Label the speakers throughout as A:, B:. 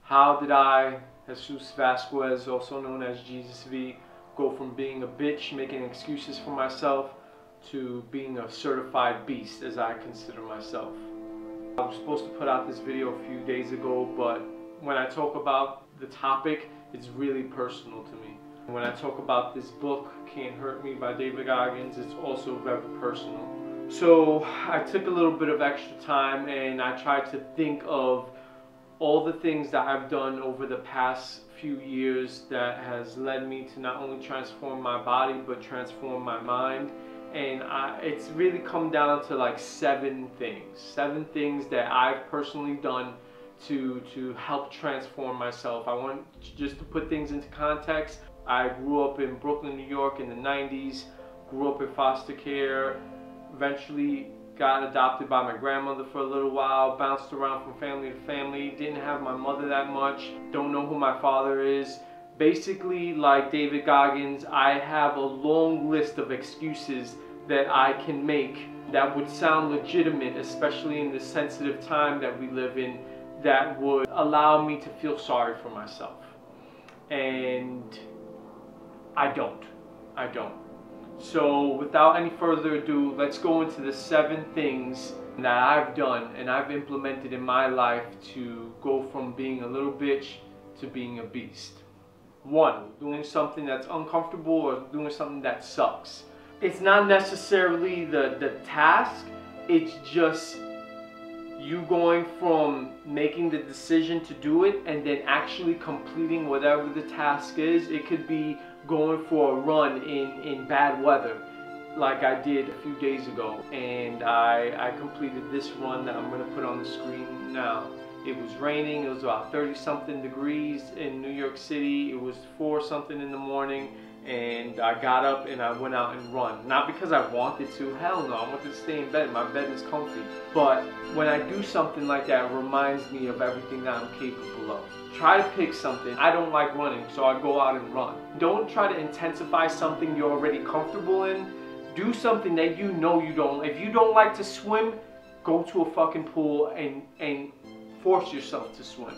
A: How did I, Jesus Vasquez, also known as Jesus V, go from being a bitch, making excuses for myself, to being a certified beast, as I consider myself? I was supposed to put out this video a few days ago, but when I talk about the topic, it's really personal to me. When I talk about this book, Can't Hurt Me by David Goggins, it's also very personal. So I took a little bit of extra time and I tried to think of all the things that I've done over the past few years that has led me to not only transform my body but transform my mind. And it's really come down to like seven things that I've personally done to help transform myself. I want just to put things into context. I grew up in Brooklyn, New York in the 90s, grew up in foster care, eventually got adopted by my grandmother for a little while, bounced around from family to family, didn't have my mother that much, don't know who my father is. Basically, like David Goggins, I have a long list of excuses that I can make that would sound legitimate, especially in the sensitive time that we live in, that would allow me to feel sorry for myself. And I don't. So without any further ado, let's go into the 7 things that I've done and I've implemented in my life to go from being a little bitch to being a beast. 1, doing something that's uncomfortable or doing something that sucks. It's not necessarily the task, it's just you going from making the decision to do it and then actually completing whatever the task is. It could be going for a run in bad weather, like I did a few days ago, and I completed this run that I'm going to put on the screen now. It was raining, it was about 30-something degrees in New York City, it was 4-something in the morning, and I got up and I went out and run. Not because I wanted to, hell no, I wanted to stay in bed, my bed is comfy. But when I do something like that, it reminds me of everything that I'm capable of. Try to pick something. I don't like running, so I go out and run. Don't try to intensify something you're already comfortable in. Do something that you know you don't. If you don't like to swim, go to a fucking pool and force yourself to swim.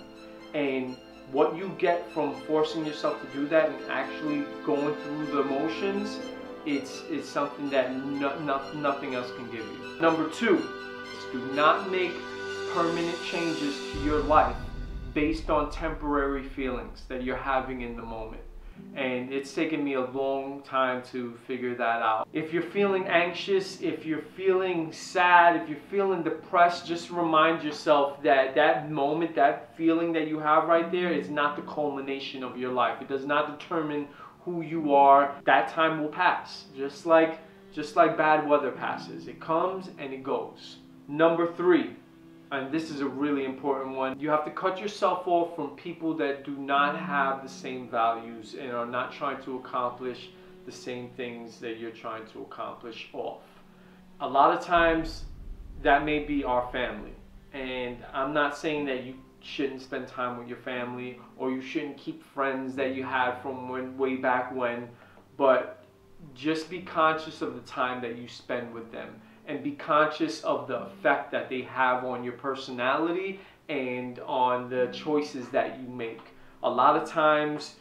A: And what you get from forcing yourself to do that and actually going through the motions, it's something that nothing else can give you. Number 2, do not make permanent changes to your life based on temporary feelings that you're having in the moment. And it's taken me a long time to figure that out. If you're feeling anxious, if you're feeling sad, if you're feeling depressed, just remind yourself that that moment, that feeling that you have right there is not the culmination of your life. It does not determine who you are. That time will pass, just like bad weather passes. It comes and it goes. Number 3, and this is a really important one, you have to cut yourself off from people that do not have the same values and are not trying to accomplish the same things that you're trying to accomplish off. A lot of times that may be our family, and I'm not saying that you shouldn't spend time with your family or you shouldn't keep friends that you had from way back when, but just be conscious of the time that you spend with them. And be conscious of the effect that they have on your personality and on the choices that you make. A lot of times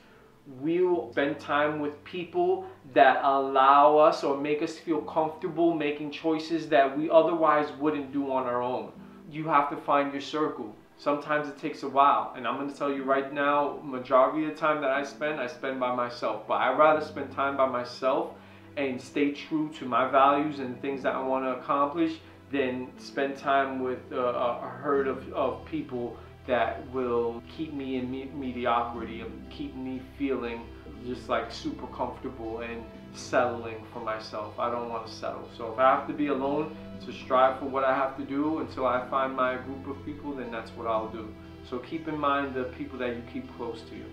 A: we'll spend time with people that allow us or make us feel comfortable making choices that we otherwise wouldn't do on our own. You have to find your circle. Sometimes it takes a while, and I'm going to tell you right now, majority of the time that I spend by myself. But I'd rather spend time by myself and stay true to my values and things that I want to accomplish than spend time with a herd of people that will keep me in mediocrity and keep me feeling just like super comfortable and settling for myself. I don't want to settle. So if I have to be alone to strive for what I have to do until I find my group of people, then that's what I'll do. So keep in mind the people that you keep close to you.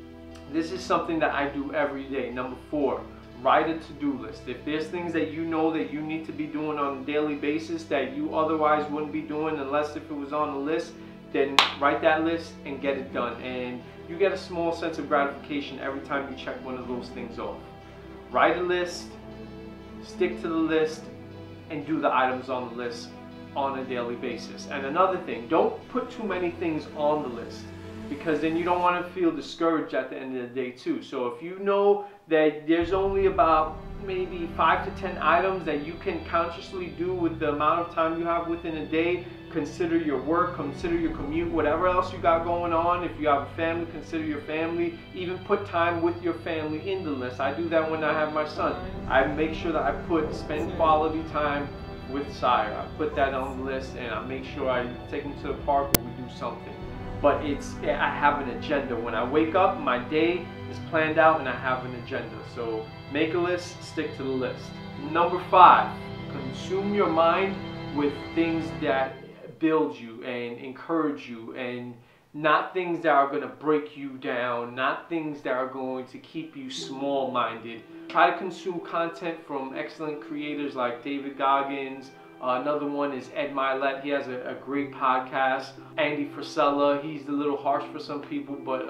A: This is something that I do every day. Number 4. Write a to-do list. If there's things that you know that you need to be doing on a daily basis that you otherwise wouldn't be doing unless if it was on the list, then write that list and get it done. And you get a small sense of gratification every time you check one of those things off. Write a list, stick to the list, and do the items on the list on a daily basis. And another thing, don't put too many things on the list. because then you don't want to feel discouraged at the end of the day too. So if you know that there's only about maybe 5 to 10 items that you can consciously do with the amount of time you have within a day, consider your work, consider your commute, whatever else you got going on. If you have a family, consider your family. Even put time with your family in the list. I do that when I have my son. I make sure that I spend quality time with Sire. I put that on the list, and I make sure I take him to the park or we do something. But I have an agenda. When I wake up, my day is planned out and I have an agenda. So make a list, stick to the list. Number 5, consume your mind with things that build you and encourage you, and not things that are going to break you down, not things that are going to keep you small-minded. Try to consume content from excellent creators like David Goggins. Another one is Ed Milet. He has a great podcast. Andy Frisella, he's a little harsh for some people, but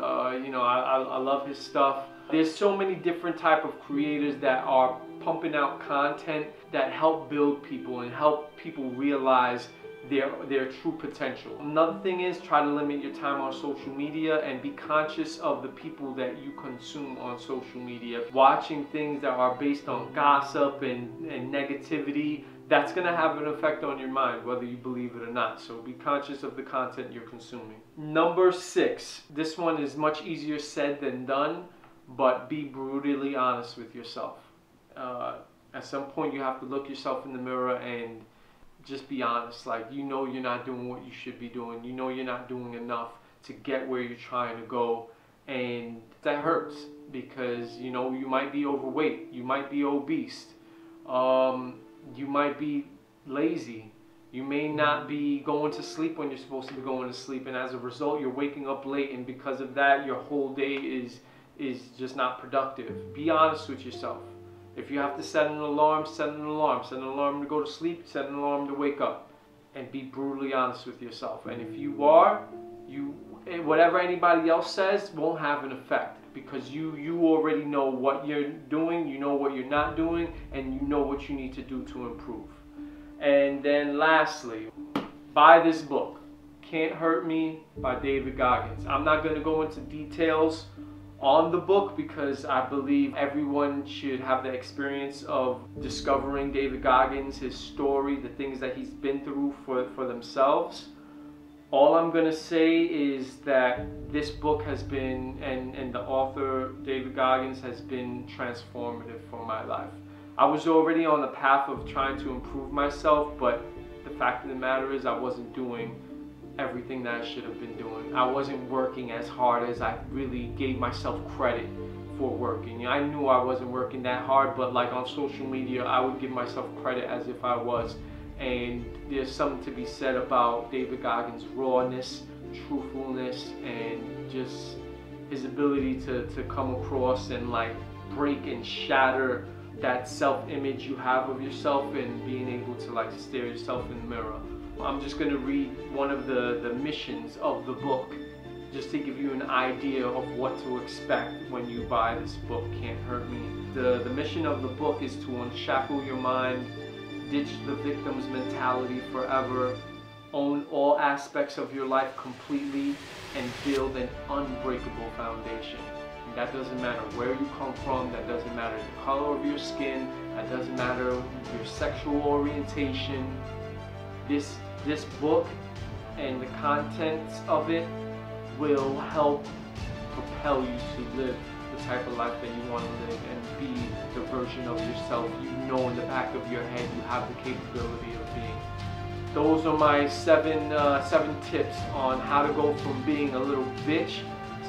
A: you know, I love his stuff. There's so many different type of creators that are pumping out content that help build people and help people realize their true potential. Another thing is, try to limit your time on social media and be conscious of the people that you consume on social media. Watching things that are based on gossip and negativity, that's going to have an effect on your mind, whether you believe it or not. So be conscious of the content you're consuming. Number 6, this one is much easier said than done, but be brutally honest with yourself. At some point you have to look yourself in the mirror and just be honest. Like, you know you're not doing what you should be doing. You know you're not doing enough to get where you're trying to go. And that hurts, because you know you might be overweight, you might be obese, you might be lazy, you may not be going to sleep when you're supposed to be going to sleep, and as a result you're waking up late, and because of that your whole day is just not productive. Be honest with yourself. If you have to set an alarm, set an alarm. Set an alarm to go to sleep, set an alarm to wake up. And be brutally honest with yourself. And if you are, whatever anybody else says won't have an effect, because you already know what you're doing, you know what you're not doing, and you know what you need to do to improve. And then lastly, buy this book, Can't Hurt Me by David Goggins. I'm not going to go into details on the book, because I believe everyone should have the experience of discovering David Goggins, his story, the things that he's been through for themselves. All I'm going to say is that this book has been, and the author David Goggins has been transformative for my life. I was already on the path of trying to improve myself, but the fact of the matter is I wasn't doing everything that I should have been doing. I wasn't working as hard as I really gave myself credit for working. I knew I wasn't working that hard, but like on social media, I would give myself credit as if I was. And there's something to be said about David Goggins' rawness, truthfulness, and just his ability to come across and like break and shatter that self-image you have of yourself, and being able to like stare yourself in the mirror. I'm just going to read one of the missions of the book, just to give you an idea of what to expect when you buy this book, Can't Hurt Me. The mission of the book is to unshackle your mind, ditch the victim's mentality forever, own all aspects of your life completely, and build an unbreakable foundation. And that doesn't matter where you come from, that doesn't matter the color of your skin, that doesn't matter your sexual orientation. This book and the contents of it will help propel you to live the type of life that you want to live, and be the version of yourself you know in the back of your head you have the capability of being. Those are my seven tips on how to go from being a little bitch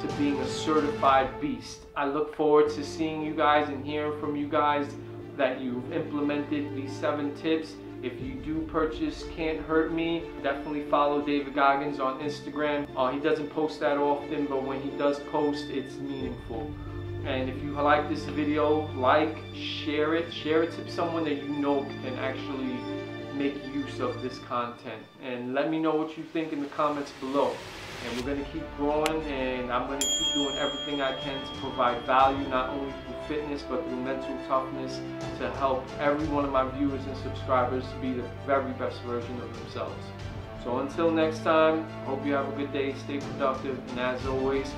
A: to being a certified beast. I look forward to seeing you guys and hearing from you guys that you've implemented these 7 tips. If you do purchase Can't Hurt Me, definitely follow David Goggins on Instagram. He doesn't post that often, but when he does post, it's meaningful. And if you like this video, share it to someone that you know can actually make use of this content. And let me know what you think in the comments below. And we're going to keep growing, and I'm going to keep doing everything I can to provide value, not only through fitness but through mental toughness, to help every one of my viewers and subscribers to be the very best version of themselves. So until next time, hope you have a good day, stay productive, and as always,